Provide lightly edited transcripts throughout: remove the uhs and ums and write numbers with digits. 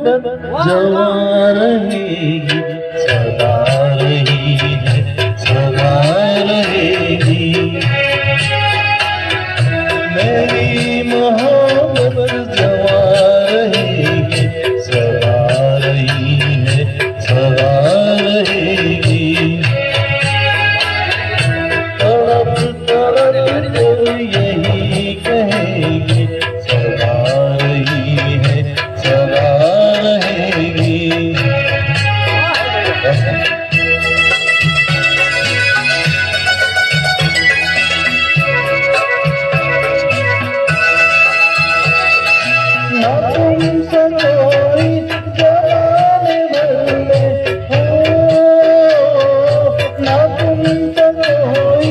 जवा रहेगी, सदा रही है, सदा रहेगी। मेरी मोहब्बत जवा रहेगी, सदा रही है, सदा रहेगी। तड़प तड़प यही कहेगी, सदा रही है, सदा रहेगी। ना तुमसे कोई जमाने भर में हो, ना तुमसे कोई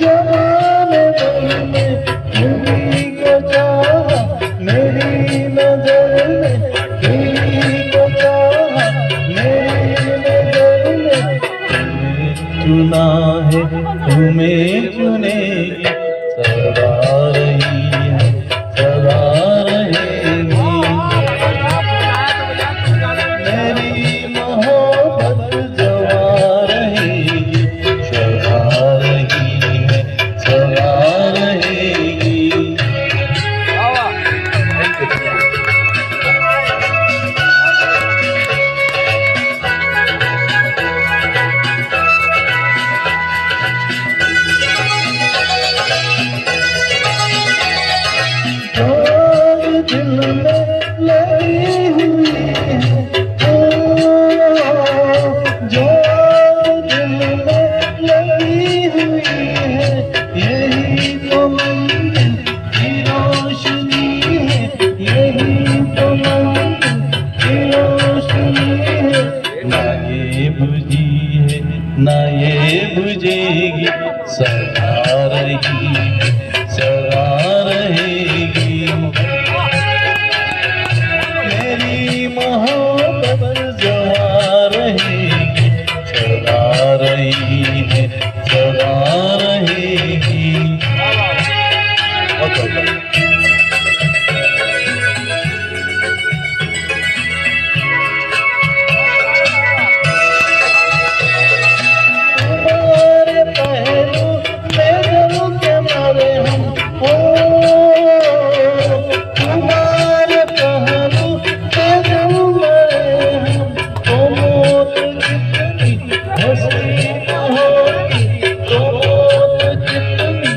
जमाने भर में किसी को चाहा मेरी नजर में, किसी को चाहा मेरी नजर में। तुम्हें चुना है, तुम्हें चुनेगी, सदा रही है, सदा रहेगी। मेरी मोहब्बत जवा रहेगी, सदा रही है, सदा रहेगी। दिल में लगी हुई है, जो दिल में लगी हुई है, यही तो मंजिल की रोशनी है, यही तो मंजिल की रोशनी है। ना ये बुझी है, ना ये बुझेगी, सदा रही है, सदा रहेगी। मेरी मोहब्बत जवा रहेगी, सदा रही है, सदा रहेगी। तुम्हारे पहलू में जरूर के मारे हम हो, तुम्हारे पहलू में जरूर मारे हम। तो मौत कितनी हसीन होगी, तो मौत कितनी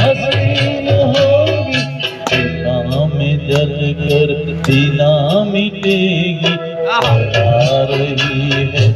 हसीन होगी। सीना में जल कर सीना मिटेगी, सदा रही है,